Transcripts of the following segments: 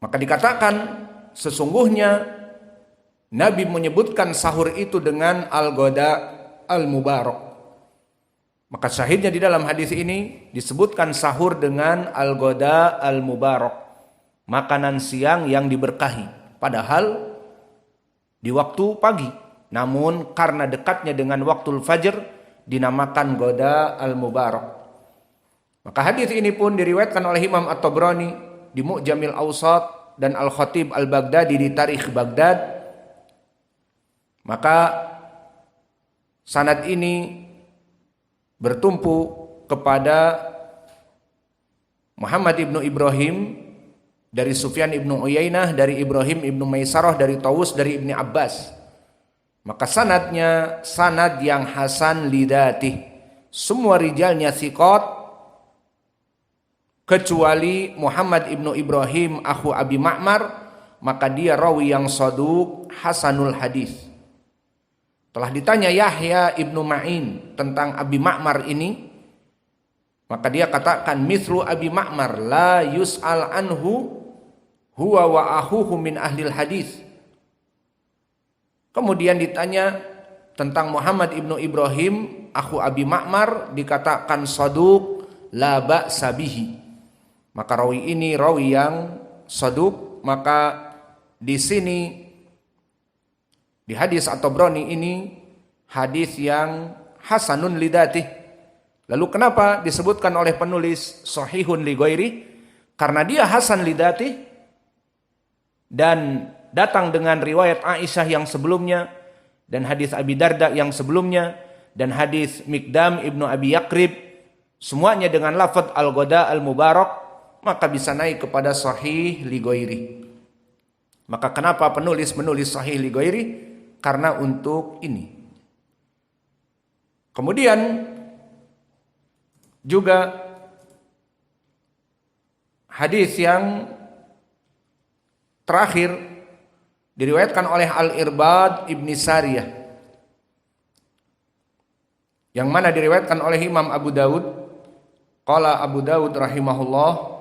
Maka dikatakan sesungguhnya Nabi menyebutkan sahur itu dengan al-ghada al-mubarak. Maka syahidnya di dalam hadis ini disebutkan sahur dengan al-ghada al-mubarak, makanan siang yang diberkahi. Padahal di waktu pagi, namun karena dekatnya dengan waktu fajr dinamakan ghada al-mubarak. Maka hadis ini pun diriwayatkan oleh Imam At-Tabrani di Mu'jamil Awsat dan Al-Khatib Al-Baghdadi di Tarikh Baghdad. Maka sanad ini bertumpu kepada Muhammad ibnu Ibrahim dari Sufyan ibnu Uyainah, dari Ibrahim ibnu Maisarah, dari Tawus, dari Ibni Abbas. Maka sanadnya sanad yang hasan lidatih. Semua rijalnya thiqat kecuali Muhammad ibnu Ibrahim akhu Abi Ma'mar, maka dia rawi yang saduq hasanul hadis. Telah ditanya Yahya ibnu Ma'in tentang Abi Ma'mar ini, maka dia katakan mithlu Abi Ma'mar la yus'al anhu huwa wa akhuhu min ahlil hadis. Kemudian ditanya tentang Muhammad ibnu Ibrahim akhu Abi Ma'mar, dikatakan saduq la ba'sa bihi. Maka rawi ini rawi yang saduq. Maka di sini di hadis At-Tabrani ini hadis yang hasanun lidatih. Lalu kenapa disebutkan oleh penulis sahihun li ghairi? Karena dia hasan lidatih dan datang dengan riwayat Aisyah yang sebelumnya, dan hadis Abi Darda yang sebelumnya, dan hadis Mikdam ibnu Abi Yakrib, semuanya dengan lafaz al-ghada al-mubarak, maka bisa naik kepada sahih li ghairi. Maka kenapa penulis menulis sahih li ghairi? Karena untuk ini. Kemudian juga hadis yang terakhir diriwayatkan oleh Al-Irbad ibni Sariyah, yang mana diriwayatkan oleh Imam Abu Dawud. Qala Abu Dawud rahimahullah,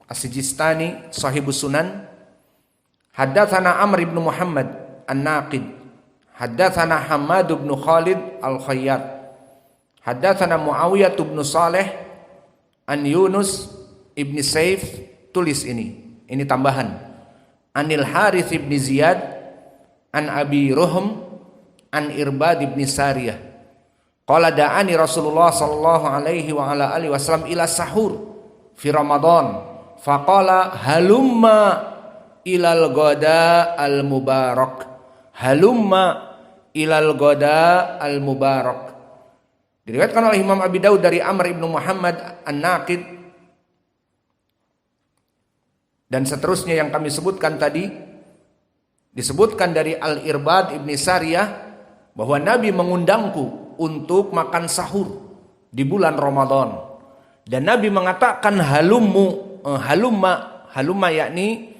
As-Sijistani sahibus sunan, haddatsana Amr ibn Muhammad An-Naqid, haddatsana Hammad ibn Khalid Al-Khayyat, haddatsana Muawiyah ibn Saleh an Yunus ibn Saif. Tulis ini tambahan. Anil Harith ibn Ziyad an Abi Ruhm an Irbad ibn Sariyah qala da'ani Rasulullah sallallahu alaihi wa ala alihi wasallam ila sahur fi Ramadan faqala halumma ilal ghada al mubarak, halumma ilal ghada al mubarak. Diriwayatkan oleh Imam Abi Daud dari Amr ibn Muhammad An-Naqid dan seterusnya yang kami sebutkan tadi. Disebutkan dari Al-Irbad ibni Sariyah bahwa Nabi mengundangku untuk makan sahur di bulan Ramadan, dan Nabi mengatakan halumma yakni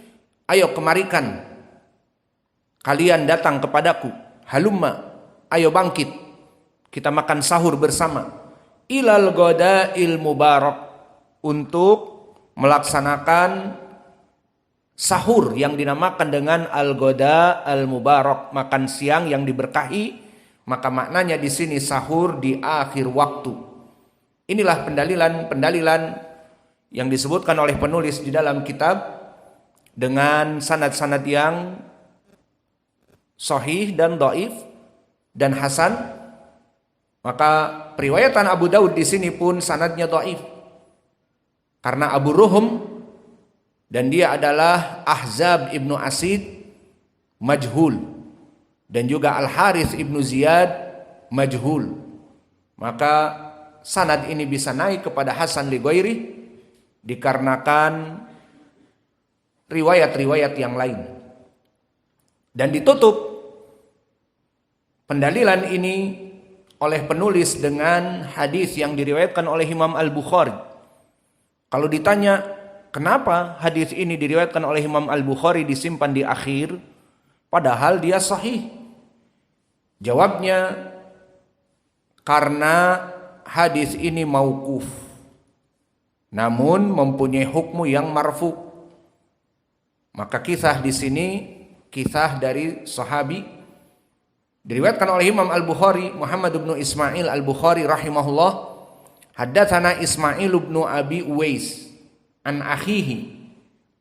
ayo kemarikan kalian datang kepadaku, halumma ayo bangkit kita makan sahur bersama, ilal ghadail mubarak, untuk melaksanakan sahur yang dinamakan dengan al-ghada al-mubarak, makan siang yang diberkahi. Maka maknanya di sini sahur di akhir waktu. Inilah pendalilan yang disebutkan oleh penulis di dalam kitab dengan sanad-sanad yang sahih dan dhaif dan hasan. Maka periwayatan Abu Daud di sini pun sanadnya dhaif karena Abu Ruhm, dan dia adalah Ahzab ibnu Asid majhul, dan juga Al-Harith ibnu Ziyad majhul. Maka sanad ini bisa naik kepada hasan li ghairi dikarenakan riwayat-riwayat yang lain. Dan ditutup pendalilan ini oleh penulis dengan hadis yang diriwayatkan oleh Imam Al-Bukhari. Kalau ditanya kenapa hadis ini diriwayatkan oleh Imam Al-Bukhari disimpan di akhir padahal dia sahih? Jawabnya, karena hadis ini mauquf, namun mempunyai hukmu yang marfu. Maka kisah di sini kisah dari sahabi, diriwayatkan oleh Imam Al-Bukhari, Muhammad bin Ismail Al-Bukhari rahimahullah. Haddatsana Ismail bin Abi Uwais an akhihi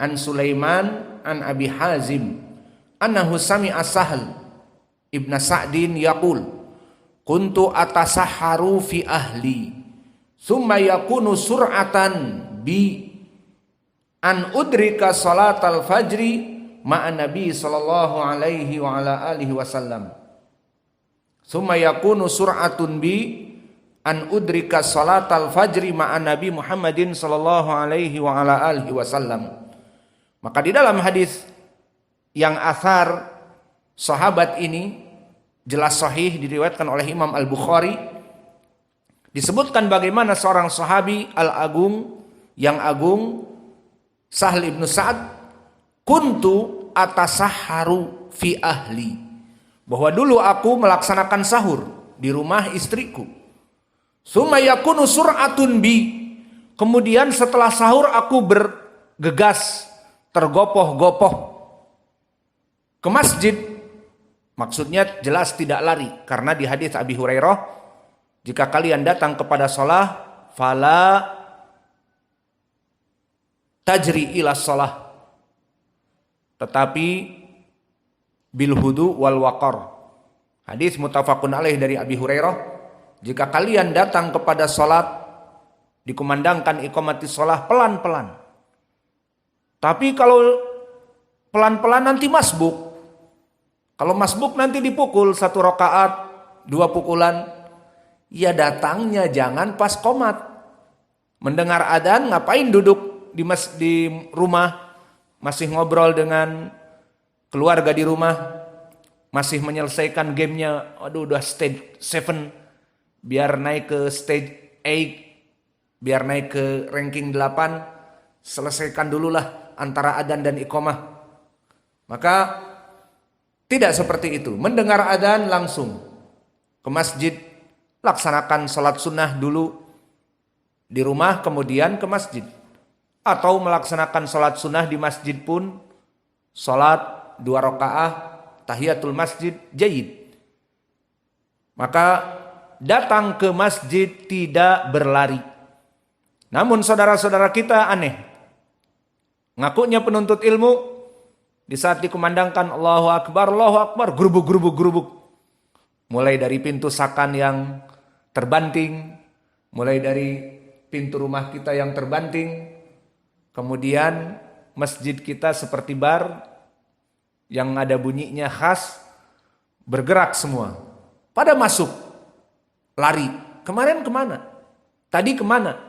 an Sulaiman an Abi Hazim annahu sami'a Sahl ibn Sa'din yaqul kuntu atasahharu fi ahli thumma yakunu sur'atan bi an udrika salatal fajri ma'an nabi sallallahu alaihi wa ala alihi wasallam thumma yakunu sur'atun bi an udrika salatal fajri ma'an nabi Muhammadin sallallahu alaihi wa ala alihi wasallam. Maka di dalam hadis yang athar sahabat ini jelas sahih, diriwayatkan oleh Imam Al-Bukhari, disebutkan bagaimana seorang sahabi al-agung yang agung, Sahl ibn Sa'ad, kuntu atasahharu fi ahli, bahwa dulu aku melaksanakan sahur di rumah istriku. Summa yakunu sur'atun bi, kemudian setelah sahur aku bergegas, tergopoh-gopoh ke masjid. Maksudnya jelas tidak lari, karena di hadis Abi Hurairah, jika kalian datang kepada shalah fala tajri ila shalah, tetapi bil hudu wal waqar. Hadis muttafaqun alaih dari Abi Hurairah, jika kalian datang kepada salat, dikumandangkan iqamati shalah pelan-pelan. Tapi kalau pelan-pelan nanti masbuk. Kalau masbuk nanti dipukul 1 rakaat, 2 pukulan. Ya datangnya jangan pas qomat. Mendengar adzan ngapain duduk di rumah, masih ngobrol dengan keluarga di rumah, masih menyelesaikan gamenya. Aduh udah stage 7, biar naik ke stage 8, biar naik ke ranking 8, selesaikan dululah antara adzan dan iqamah. Maka tidak seperti itu. Mendengar adzan langsung ke masjid, laksanakan salat sunnah dulu di rumah, kemudian ke masjid. Atau melaksanakan salat sunnah di masjid pun, salat 2 rakaat tahiyatul masjid jayyid. Maka datang ke masjid tidak berlari. Namun saudara-saudara kita aneh, ngakunya penuntut ilmu, di saat dikumandangkan Allahu Akbar, gerubuk. Mulai dari pintu sakan yang terbanting, mulai dari pintu rumah kita yang terbanting, kemudian masjid kita seperti bar yang ada bunyinya khas, bergerak semua. Pada masuk, lari. Kemarin kemana? Tadi kemana?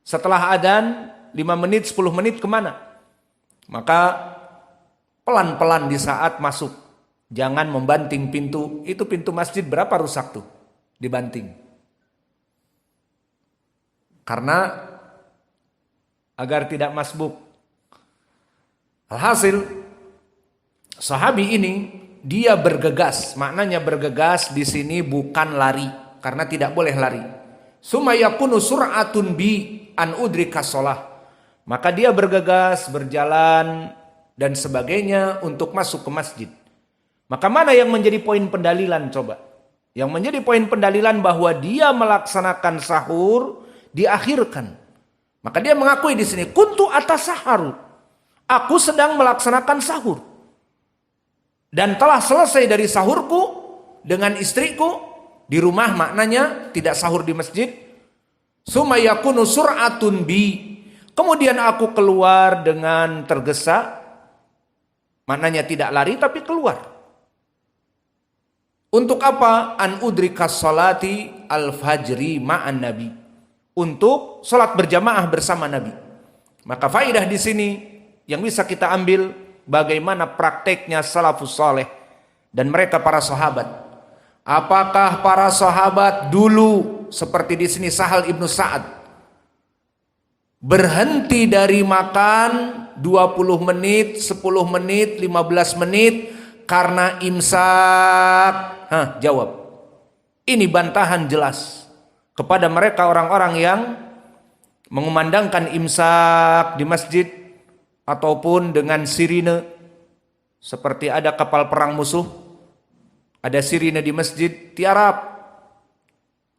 Setelah adzan 5 menit, 10 menit kemana? Maka pelan-pelan di saat masuk. Jangan membanting pintu. Itu pintu masjid berapa rusak tuh? Dibanting. Karena agar tidak masbuk. Alhasil, sahabi ini dia bergegas. Maknanya bergegas di sini bukan lari, karena tidak boleh lari. Summa yakunu sur'atun bi an udrika shalah. Maka dia bergegas, berjalan dan sebagainya untuk masuk ke masjid. Maka mana yang menjadi poin pendalilan coba? Yang menjadi poin pendalilan bahwa dia melaksanakan sahur diakhirkan. Maka dia mengakui di sini, kuntu atasaharu. Aku sedang melaksanakan sahur. Dan telah selesai dari sahurku dengan istriku di rumah, maknanya tidak sahur di masjid. Summa yakunu sur'atun bi. Kemudian aku keluar dengan tergesa. Maknanya tidak lari tapi keluar. Untuk apa? An udrika sholati al-fajri ma'an nabi. Untuk sholat berjamaah bersama Nabi. Maka faidah di sini yang bisa kita ambil bagaimana prakteknya salafus saleh dan mereka para sahabat. Apakah para sahabat dulu seperti di sini Sahal ibnu Sa'ad berhenti dari makan 20 menit, 10 menit, 15 menit karena imsak? Jawab. Ini bantahan jelas kepada mereka orang-orang yang mengumandangkan imsak di masjid ataupun dengan sirine, seperti ada kapal perang musuh, ada sirine di masjid, tiarap,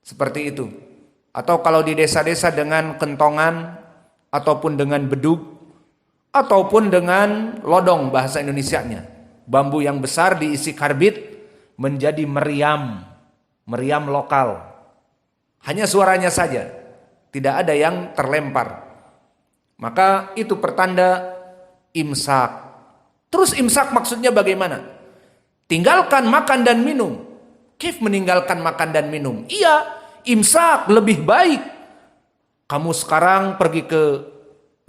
seperti itu. Atau kalau di desa-desa dengan kentongan ataupun dengan bedug ataupun dengan lodong bahasa Indonesianya, bambu yang besar diisi karbit menjadi meriam lokal. Hanya suaranya saja, tidak ada yang terlempar. Maka itu pertanda imsak. Terus imsak maksudnya bagaimana? Tinggalkan makan dan minum. Kif meninggalkan makan dan minum? Iya, imsak lebih baik. Kamu sekarang pergi ke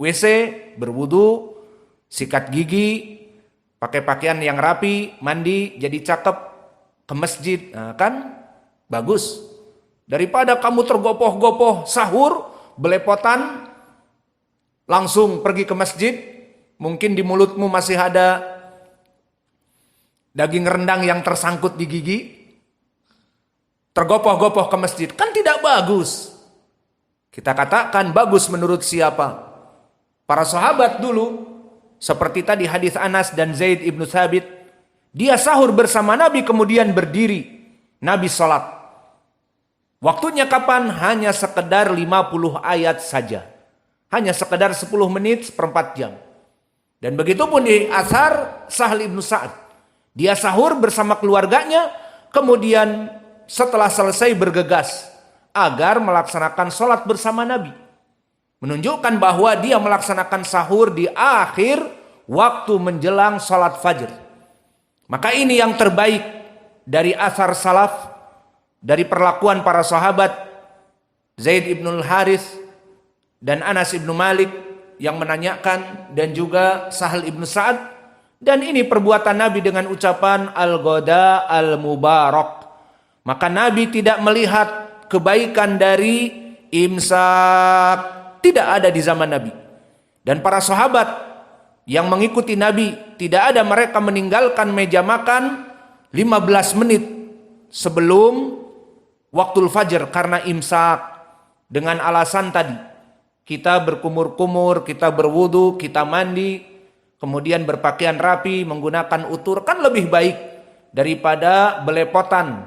WC, berwudu, sikat gigi, pakai pakaian yang rapi, mandi, jadi cakep, ke masjid. Nah, kan bagus. Daripada kamu tergopoh-gopoh sahur, belepotan, langsung pergi ke masjid, mungkin di mulutmu masih ada daging rendang yang tersangkut di gigi, tergopoh-gopoh ke masjid, kan tidak bagus. Kita katakan bagus menurut siapa? Para sahabat dulu, seperti tadi hadis Anas dan Zaid ibnu Thabit, dia sahur bersama Nabi kemudian berdiri, Nabi sholat. Waktunya kapan? Hanya sekedar 50 ayat saja. Hanya sekedar 10 menit, seperempat jam. Dan begitu pun di Athar Sahl ibnu Sa'ad. Dia sahur bersama keluarganya, kemudian setelah selesai bergegas agar melaksanakan sholat bersama Nabi. Menunjukkan bahwa dia melaksanakan sahur di akhir waktu menjelang sholat fajr. Maka ini yang terbaik dari Athar salaf, dari perlakuan para sahabat Zaid ibnul Harith dan Anas ibnu Malik yang menanyakan, dan juga Sahl ibnu Sa'ad. Dan ini perbuatan Nabi dengan ucapan al-ghada al-mubarak. Maka Nabi tidak melihat kebaikan dari imsak, tidak ada di zaman Nabi. Dan para sahabat yang mengikuti Nabi, tidak ada mereka meninggalkan meja makan 15 menit sebelum waktul fajr karena imsak, dengan alasan tadi, kita berkumur-kumur, kita berwudu, kita mandi, kemudian berpakaian rapi, menggunakan utur, kan lebih baik daripada belepotan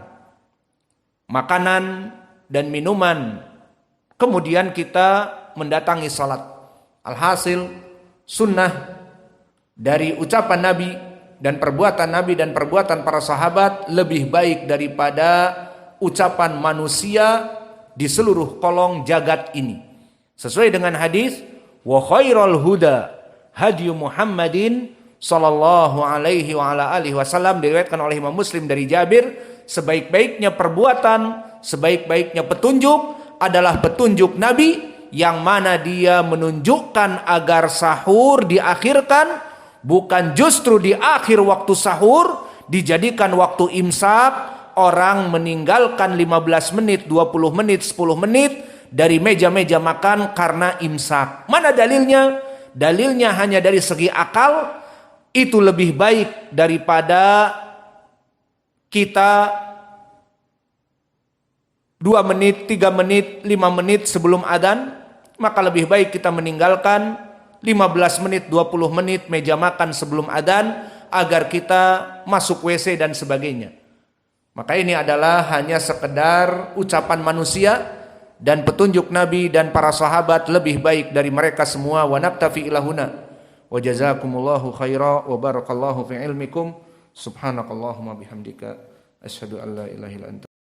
makanan dan minuman, kemudian kita mendatangi salat. Alhasil sunnah dari ucapan Nabi dan perbuatan Nabi dan perbuatan para sahabat lebih baik daripada ucapan manusia di seluruh kolong jagat ini. Sesuai dengan hadis, wa khairul huda hadyu Muhammadin sallallahu alaihi wa ala alihi wasallam, diriwayatkan oleh Imam Muslim dari Jabir, sebaik-baiknya perbuatan, sebaik-baiknya petunjuk adalah petunjuk Nabi yang mana dia menunjukkan agar sahur diakhirkan, bukan justru di akhir waktu sahur dijadikan waktu imsak. Orang meninggalkan 15 menit, 20 menit, 10 menit dari meja-meja makan karena imsak. Mana dalilnya? Dalilnya hanya dari segi akal, itu lebih baik daripada kita 2 menit, 3 menit, 5 menit sebelum adzan. Maka lebih baik kita meninggalkan 15 menit, 20 menit meja makan sebelum adzan agar kita masuk WC dan sebagainya. Maka ini adalah hanya sekedar ucapan manusia, dan petunjuk Nabi dan para sahabat lebih baik dari mereka semua. Wa naktafi ilahuna wa jazakumullahu khaira wa barakallahu fi ilmikum. Subhanakallahumma bihamdika asyhadu an la ilaha illa anta